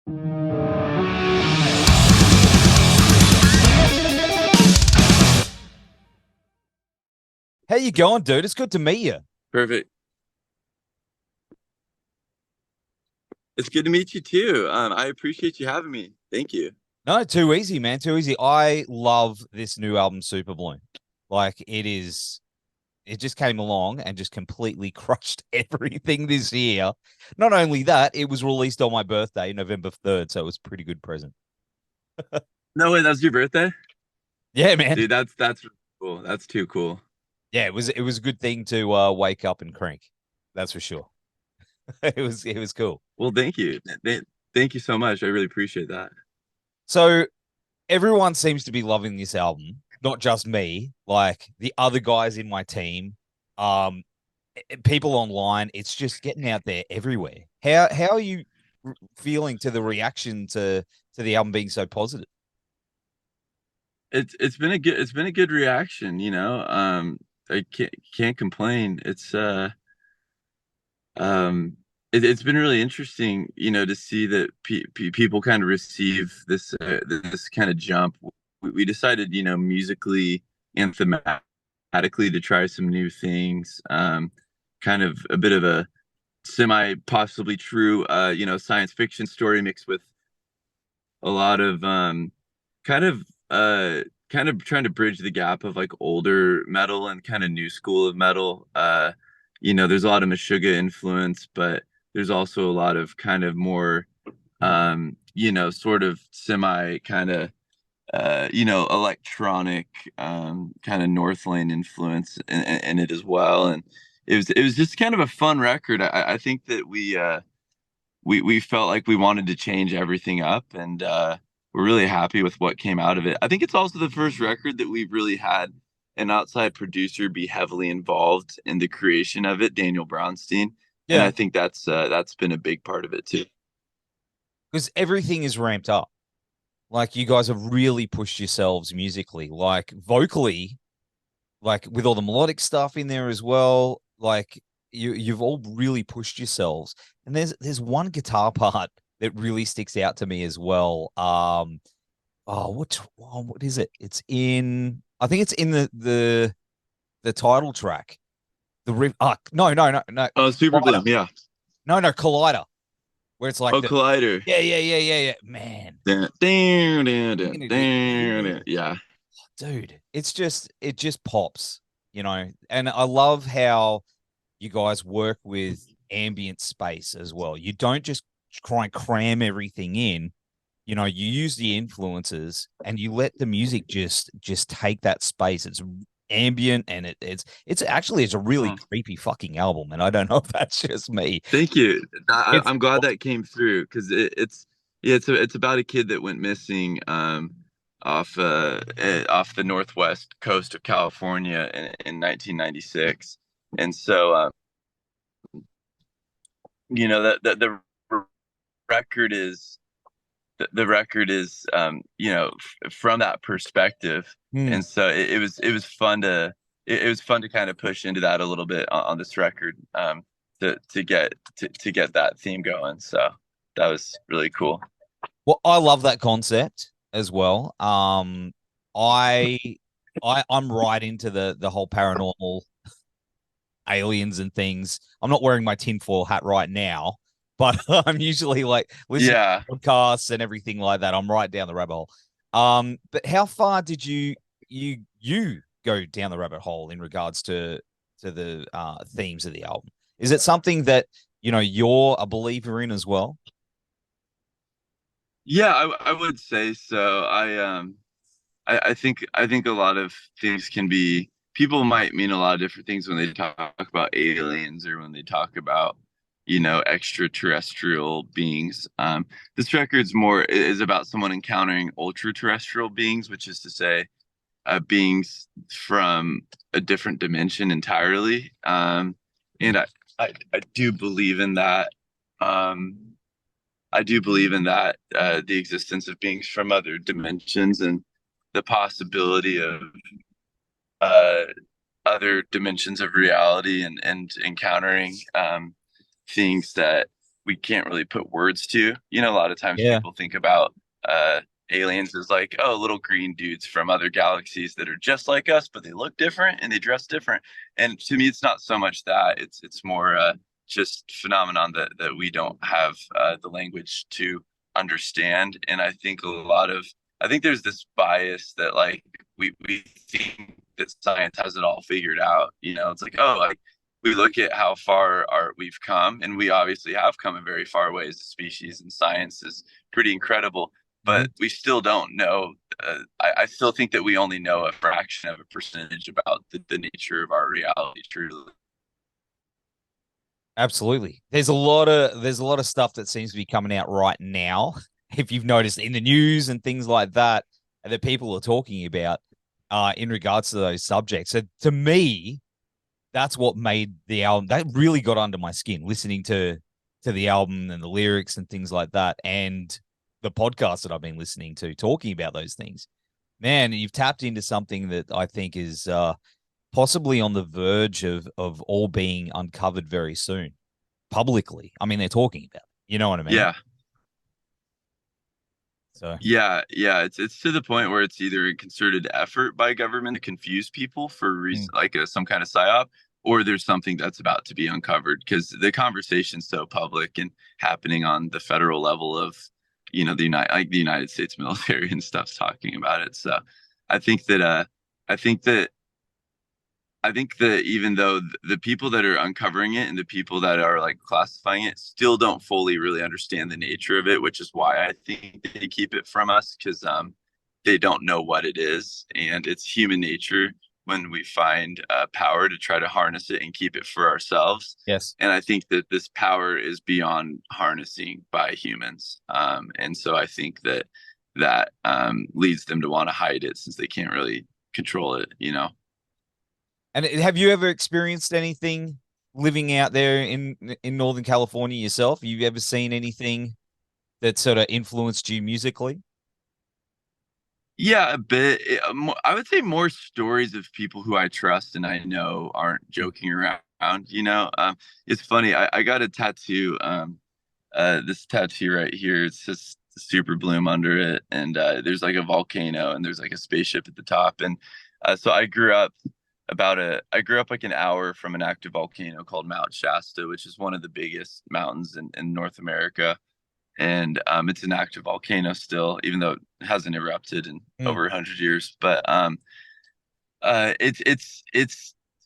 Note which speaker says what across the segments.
Speaker 1: How you going, dude? It's good to meet you.
Speaker 2: Perfect. It's good to meet you too. I appreciate you having me. Thank you.
Speaker 1: No, too easy, man. Too easy. I love this new album, Superbloom. Like it just came along and just completely crushed everything this year. Not only that, it was released on my birthday, November 3rd, so it was a pretty good present.
Speaker 2: No way, that's your birthday?
Speaker 1: Yeah, man.
Speaker 2: Dude, that's really cool. That's too cool.
Speaker 1: Yeah, it was a good thing to wake up and crank. That's for sure. It was cool.
Speaker 2: Well, thank you. Thank you so much. I really appreciate that.
Speaker 1: So everyone seems to be loving this album, not just me, like the other guys in my team, um, people online. It's just getting out there everywhere. How are you feeling to the reaction to the album being so positive?
Speaker 2: It's been a good reaction, you know. I can't complain. It's been really interesting, you know, to see that people kind of receive this kind of jump. We decided, you know, musically and thematically to try some new things. Kind of a bit of a semi possibly true, you know, science fiction story mixed with a lot of kind of kind of trying to bridge the gap of like older metal and kind of new school of metal. You know, there's a lot of Meshuggah influence, but there's also a lot of kind of more you know, sort of semi kind of you know, electronic kind of Northlane influence in it as well. And it was just kind of a fun record. I think that we felt like we wanted to change everything up, and we're really happy with what came out of it. I think it's also the first record that we've really had an outside producer be heavily involved in the creation of it, Daniel Brownstein, and
Speaker 1: Yeah,
Speaker 2: I think that's been a big part of it too.
Speaker 1: because everything is ramped up. Like you guys have really pushed yourselves musically, like vocally, like with all the melodic stuff in there as well. Like you've all really pushed yourselves. And there's one guitar part that really sticks out to me as well. What is it? It's in I think it's in the title track. The riff. No.
Speaker 2: Oh,
Speaker 1: Collider.
Speaker 2: Superbloom, yeah.
Speaker 1: No, Collider. Where it's like
Speaker 2: Oh,
Speaker 1: the
Speaker 2: Collider.
Speaker 1: yeah. Man,
Speaker 2: Dun, dun, dun, dun, dun, dun. Yeah.
Speaker 1: dude, it just pops, and I love how you guys work with ambient space as well. You don't just try and cram everything in. You use the influences and you let the music just take that space. It's ambient and it's a really
Speaker 2: Oh,
Speaker 1: creepy fucking album, and I don't know if that's just me.
Speaker 2: thank you.
Speaker 1: It's
Speaker 2: I'm glad that came through because it's yeah, it's about a kid that went missing off the northwest coast of California in 1996, and so you know that the record is the record is you know from that perspective,
Speaker 1: Hmm.
Speaker 2: and so it was fun to it was fun to kind of push into that a little bit on this record, to get that theme going. So that was really cool.
Speaker 1: Well, I love that concept as well. I I'm right into the whole paranormal aliens and things. I'm not wearing my tinfoil hat right now, but I'm usually like listening
Speaker 2: Yeah.
Speaker 1: to podcasts and everything like that. I'm right down the rabbit hole. But how far did you go down the rabbit hole in regards to the themes of the album? Is it something that you're a believer in as well?
Speaker 2: Yeah, I would say so. I think a lot of things can be people might mean a lot of different things when they talk about aliens or when they talk about, you know, extraterrestrial beings. This record's more is about someone encountering ultra terrestrial beings, which is to say, beings from a different dimension entirely. And I do believe in that. Um, I do believe in that, the existence of beings from other dimensions and the possibility of uh, other dimensions of reality and encountering things that we can't really put words to. You know, a lot of times
Speaker 1: Yeah.
Speaker 2: people think about aliens as like, oh, little green dudes from other galaxies that are just like us, but they look different and they dress different. And to me, it's not so much that it's more just phenomenon that we don't have the language to understand. And I think there's this bias that like we think that science has it all figured out. You know, it's like, oh, like we look at how far we've come, and we obviously have come a very far way as a species, and science is pretty incredible.
Speaker 1: Mhm.
Speaker 2: But we still don't know. I still think that we only know a fraction of a percentage about the nature of our reality. Truly,
Speaker 1: Absolutely. There's a lot of stuff that seems to be coming out right now. If you've noticed in the news and things like that, that people are talking about in regards to those subjects. So to me, that's what made the album that really got under my skin, listening to the album and the lyrics and things like that, and the podcast that I've been listening to talking about those things. Man, you've tapped into something that I think is possibly on the verge of all being uncovered very soon publicly. I mean, they're talking about it. You know what I mean?
Speaker 2: yeah,
Speaker 1: So,
Speaker 2: yeah. It's to the point where it's either a concerted effort by government to confuse people for
Speaker 1: mm,
Speaker 2: reason like some kind of psyop, or there's something that's about to be uncovered because the conversation's so public and happening on the federal level of, you know, the United States military and stuff's talking about it. So I think that I think that I think that even though the people that are uncovering it and the people that are like classifying it still don't fully really understand the nature of it, which is why I think they keep it from us because they don't know what it is. And it's human nature when we find power to try to harness it and keep it for ourselves.
Speaker 1: yes.
Speaker 2: And I think that this power is beyond harnessing by humans. And so I think that leads them to want to hide it since they can't really control it, you know?
Speaker 1: And have you ever experienced anything living out there in Northern California yourself? Have you ever seen anything that sort of influenced you musically?
Speaker 2: Yeah, a bit. I would say more stories of people who I trust and I know aren't
Speaker 1: Mm,
Speaker 2: joking around. You know, it's funny. I got a tattoo. This tattoo right here. It's just Superbloom under it, and there's like a volcano and there's like a spaceship at the top. And so I grew up like an hour from an active volcano called Mount Shasta, which is one of the biggest mountains in North America, and it's an active volcano still, even though it hasn't erupted in
Speaker 1: mm.
Speaker 2: over 100 years. But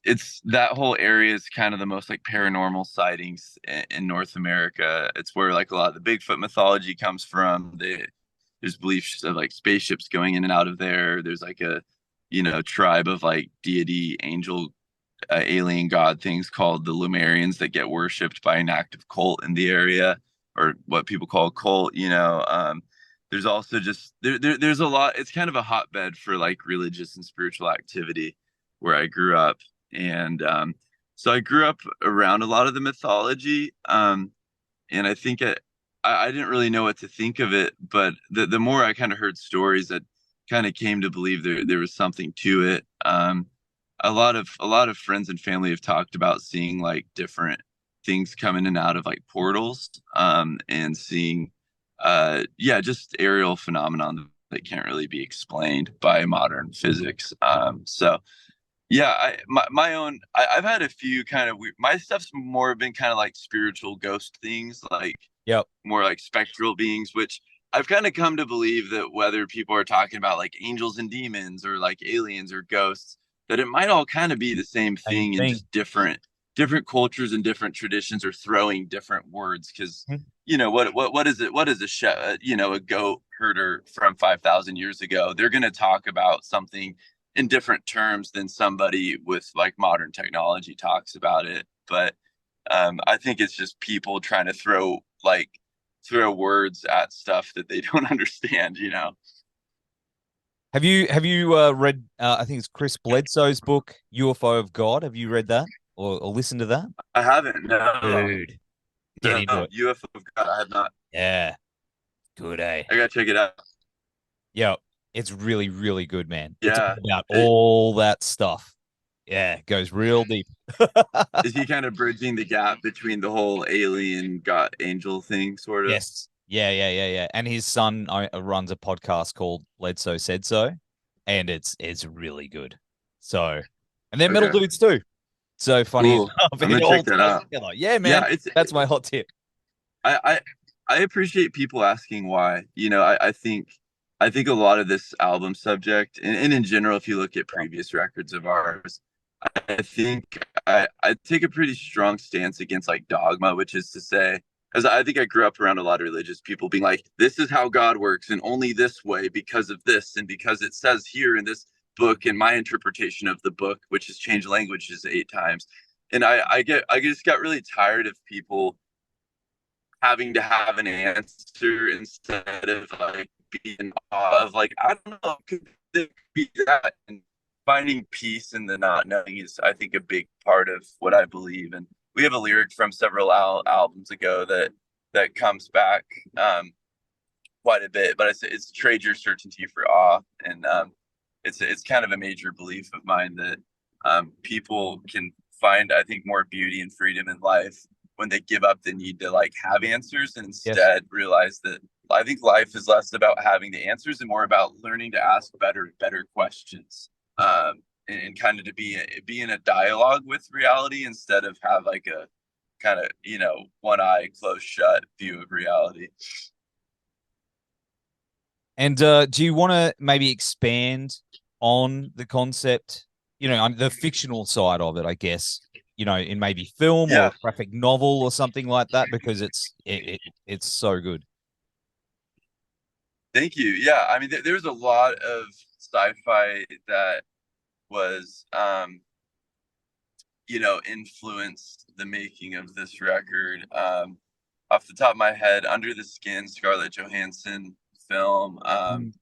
Speaker 2: it's that whole area is kind of the most like paranormal sightings in North America. It's where like a lot of the Bigfoot mythology comes from. There's beliefs of like spaceships going in and out of there. There's like a tribe of like deity, angel, alien god things called the Lumerians that get worshipped by an active cult in the area, or what people call a cult. There's also just there's a lot. It's kind of a hotbed for like religious and spiritual activity where I grew up, and so I grew up around a lot of the mythology, and I think I didn't really know what to think of it, but the more I kind of heard stories, that kind of came to believe there was something to it. A lot of friends and family have talked about seeing like different things come in and out of like portals, and seeing yeah, just aerial phenomenon that can't really be explained by modern physics. So yeah, I've had a few kind of weird, my stuff's more been kind of like spiritual ghost things, like
Speaker 1: Yep.
Speaker 2: more like spectral beings, which I've kind of come to believe that whether people are talking about like angels and demons or like aliens or ghosts, that it might all kind of be the same
Speaker 1: Same
Speaker 2: thing, and
Speaker 1: thing.
Speaker 2: just different cultures and different traditions are throwing different words. Because
Speaker 1: Mm.
Speaker 2: what is it? What is a a goat herder from 5,000 years ago? They're going to talk about something in different terms than somebody with like modern technology talks about it. But I think it's just people trying to throw words at stuff that they don't understand.
Speaker 1: Have you read I think it's Chris Bledsoe's book UFO of God? Have you read that or listened to that?
Speaker 2: I haven't. No,
Speaker 1: Dude, get
Speaker 2: no.
Speaker 1: into it.
Speaker 2: UFO of God. I have not.
Speaker 1: Yeah. Good, eh?
Speaker 2: I gotta check it out.
Speaker 1: Yeah. It's really, really good, man. It's
Speaker 2: Yeah.
Speaker 1: all about
Speaker 2: It-
Speaker 1: all that stuff. Yeah, it goes real deep.
Speaker 2: Is he kind of bridging the gap between the whole alien got angel thing, sort of?
Speaker 1: Yes. Yeah, yeah, yeah, yeah. And his son runs a podcast called Ledso Said So, and it's really good. So, and they're metal
Speaker 2: Okay,
Speaker 1: dudes too. So funny
Speaker 2: cool.
Speaker 1: enough,
Speaker 2: I'm
Speaker 1: it
Speaker 2: gonna
Speaker 1: all
Speaker 2: check that
Speaker 1: ties
Speaker 2: out.
Speaker 1: together. Yeah,
Speaker 2: Yeah,
Speaker 1: man. That's my hot tip.
Speaker 2: I I I appreciate people asking why. I think a lot of this album subject, and in general, if you look at previous records of ours, I think I take a pretty strong stance against like dogma, which is to say, because I think I grew up around a lot of religious people being like, this is how God works, and only this way because of this, and because it says here in this book, and my interpretation of the book, which has changed languages 8 times. And I just got really tired of people having to have an answer instead of like being in awe of like, I don't know, could it be that? And finding peace in the not knowing is, I think, a big part of what I believe. And we have a lyric from several albums ago that comes back quite a bit, but it's trade your certainty for awe. And it's kind of a major belief of mine that people can find, I think, more beauty and freedom in life when they give up the need to like have answers and
Speaker 1: Yes.
Speaker 2: instead realize that I think life is less about having the answers and more about learning to ask better questions. And kind of to be in a dialogue with reality instead of have like a kind of, one eye closed shut view of reality.
Speaker 1: And do you want to maybe expand on the concept, on the fictional side of it, I guess, in maybe film or
Speaker 2: Yeah,
Speaker 1: a graphic novel or something like that, because it's so good.
Speaker 2: thank you. Yeah, I mean, there's a lot of sci-fi that was, influenced the making of this record. Off the top of my head, Under the Skin, Scarlett Johansson film.
Speaker 1: Mm.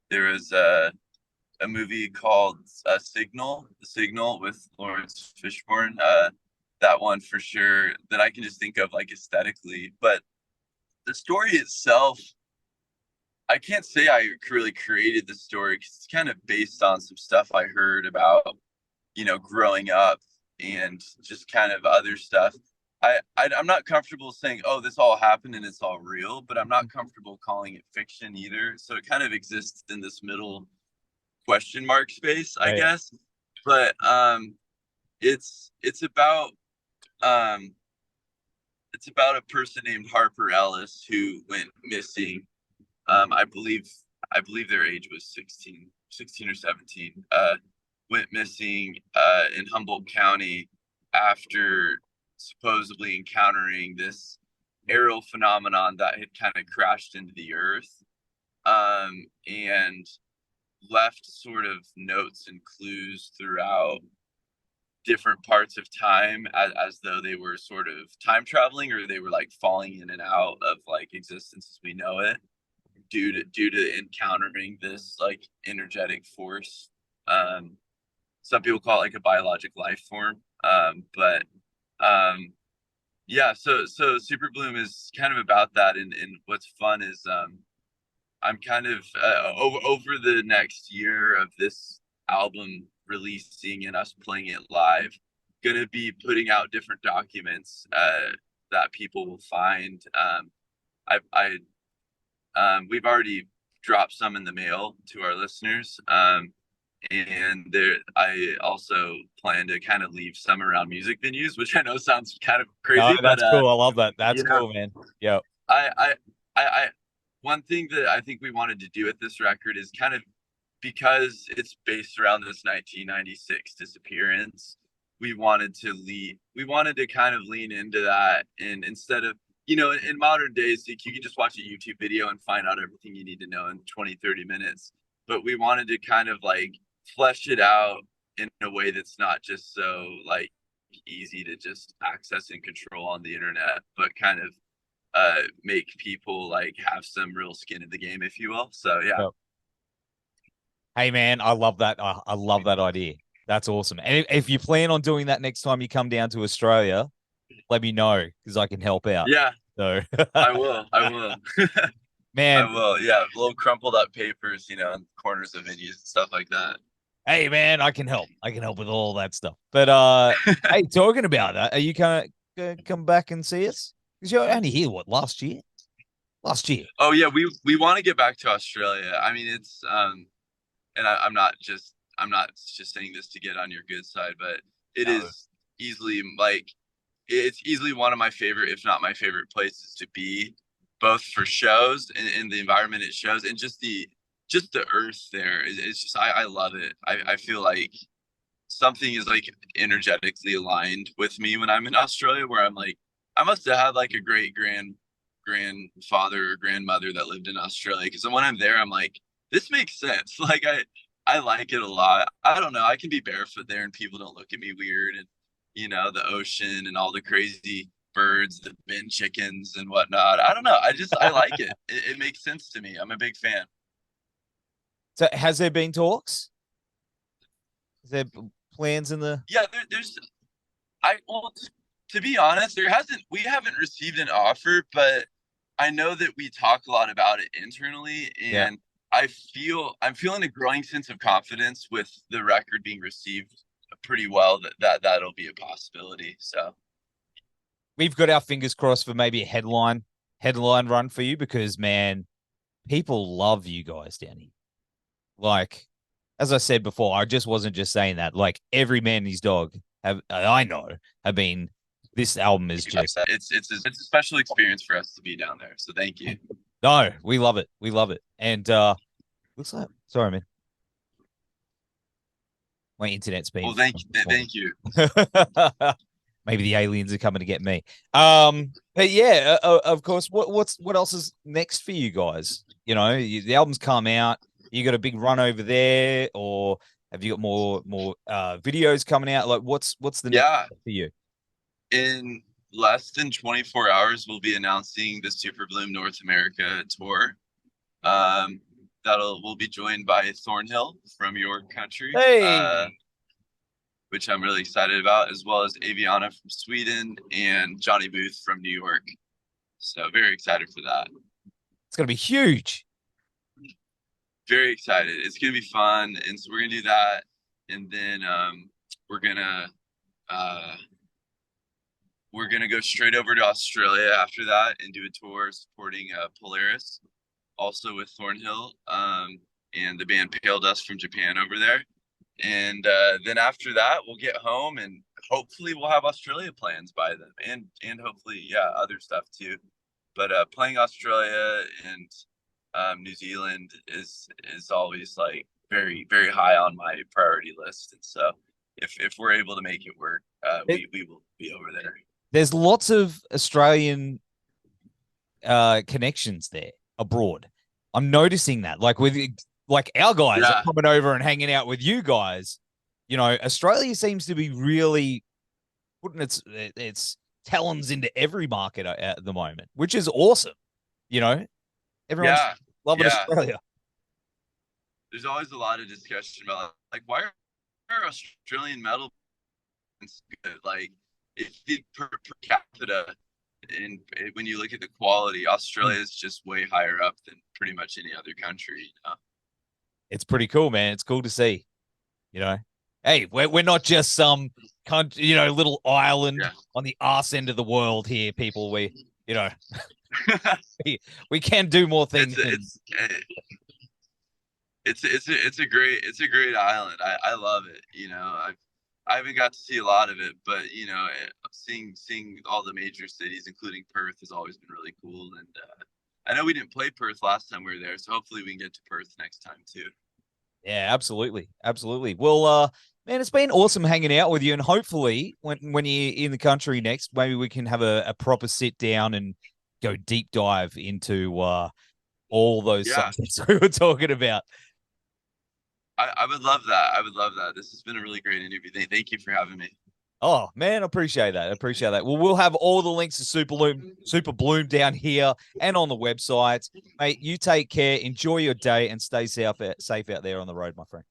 Speaker 2: There was a movie called Signal, The Signal with Lawrence Fishburne. That one for sure that I can just think of like aesthetically, but the story itself, I can't say I really created the story because it's kind of based on some stuff I heard about, growing up and just kind of other stuff. I'm not comfortable saying, oh, this all happened and it's all real, but I'm not comfortable calling it fiction either. So it kind of exists in this middle question mark space, I
Speaker 1: Yeah, yeah.
Speaker 2: guess. But it's about um it's about a person named Harper Ellis who went missing. I believe their age was 16 or 17. Went missing in Humboldt County after supposedly encountering this aerial phenomenon that had kind of crashed into the earth, and left sort of notes and clues throughout different parts of time as though they were sort of time traveling or they were like falling in and out of like existence as we know it due to encountering this like energetic force. Some people call it like a biologic life form. But yeah, so Superbloom is kind of about that, and what's fun is I'm kind of over the next year of this album releasing and us playing it live, gonna be putting out different documents that people will find. We've already dropped some in the mail to our listeners, and there I also plan to kind of leave some around music venues, which I know sounds kind of
Speaker 1: No,
Speaker 2: crazy, but
Speaker 1: that's cool. I love that. That's
Speaker 2: you know,
Speaker 1: cool, man. Yeah.
Speaker 2: I, I, I, one thing that I think we wanted to do with this record is kind of because it's based around this 1996 disappearance. We wanted to kind of lean into that, and instead of in modern days, like, you can just watch a YouTube video and find out everything you need to know in 20-30 minutes. But we wanted to kind of like flesh it out in a way that's not just so like easy to just access and control on the internet, but kind of make people like have some real skin in the game, if you will. So yeah.
Speaker 1: Yeah. Hey, man, I love that. I love that idea. That's awesome. And if you plan on doing that next time you come down to Australia, let me know because I can help out.
Speaker 2: Yeah,
Speaker 1: So,
Speaker 2: I will. I will. I
Speaker 1: man,
Speaker 2: will. Yeah, little crumpled up papers, in corners of videos and stuff like that.
Speaker 1: Hey man, I can help. I can help with all that stuff. But hey, talking about that, are you gonna come back and see us? Because you're only here, what, last year? Last year.
Speaker 2: Oh yeah, we want to get back to Australia. I mean, it's and I'm not just saying this to get on your good side, but it
Speaker 1: No.
Speaker 2: is easily like it's easily one of my favorite, if not my favorite places to be, both for shows and the environment it shows, and just the earth there. It's just I love it. I feel like something is like energetically aligned with me when I'm in Australia, where I'm like, I must have had like a great grandfather or grandmother that lived in Australia. Because when I'm there, I'm like, this makes sense. Like I like it a lot. I don't know. I can be barefoot there and people don't look at me weird, and the ocean and all the crazy birds, the bin chickens and whatnot. I don't know. I like it. It makes sense to me. I'm a big fan.
Speaker 1: So has there been talks? Is there plans in the
Speaker 2: Yeah, there's I well, to be honest, we haven't received an offer, but I know that we talk a lot about it internally,
Speaker 1: Yeah.
Speaker 2: and I'm feeling a growing sense of confidence with the record being received pretty well that'll be a possibility. So
Speaker 1: We've got our fingers crossed for maybe a headline run for you because man, people love you guys down here. Like, as I said before, I just wasn't just saying that. Like every man and his dog I know have been. This album is just
Speaker 2: it's a special experience for us to be down there. So thank you.
Speaker 1: no, we love it. We love it. And looks like sorry, man. My internet's been
Speaker 2: Well, thank you.
Speaker 1: maybe the aliens are coming to get me. But yeah, of course. What else is next for you guys? The album's come out. You got a big run over there, or have you got more videos coming out? Like, what's the next for you?
Speaker 2: In less than 24 hours, we'll be announcing the Superbloom North America tour. We'll be joined by Thornhill from your country,
Speaker 1: Hey,
Speaker 2: which I'm really excited about, as well as Aviana from Sweden and Johnny Booth from New York. So very excited for that.
Speaker 1: it's gonna be huge.
Speaker 2: Very excited. It's gonna be fun, and so we're gonna do that, and then we're gonna uh, we're gonna go straight over to Australia after that and do a tour supporting Polaris, also with Thornhill, and the band Pale Dust from Japan over there. And then after that, we'll get home and hopefully we'll have Australia plans by then, and hopefully other stuff too. But playing Australia and New Zealand is always like very very high on my priority list. And so if we're able to make it work, we will be over there.
Speaker 1: There's lots of Australian connections there abroad. I'm noticing that, like with our guys are coming over and hanging out with you guys. Australia seems to be really putting its talons into every market at the moment, which is awesome. Everyone's loving Australia.
Speaker 2: There's always a lot of discussion about like why are Australian metal good? Like if per capita, and when you look at the quality, Australia is just way higher up than pretty much any other country.
Speaker 1: It's pretty cool, man. It's cool to see. Hey, we're not just some country, little island on the arse end of the world here, people. We we can do more things.
Speaker 2: It's a great island. I love it. I haven't got to see a lot of it, but seeing all the major cities, including Perth, has always been really cool. And I know we didn't play Perth last time we were there, so hopefully we can get to Perth next time too.
Speaker 1: Yeah, absolutely, absolutely. Well, man, it's been awesome hanging out with you, and hopefully, when you're in the country next, maybe we can have a proper sit down and go deep dive into all those subjects we were talking about.
Speaker 2: I would love that. I would love that. This has been a really great interview. Thank you for having me.
Speaker 1: Oh man, I appreciate that. I appreciate that. Well, we'll have all the links to Superbloom down here and on the website. Mate, you take care, enjoy your day, and stay safe out there on the road, my friend.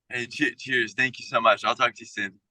Speaker 2: Hey, cheers. Thank you so much. I'll talk to you soon.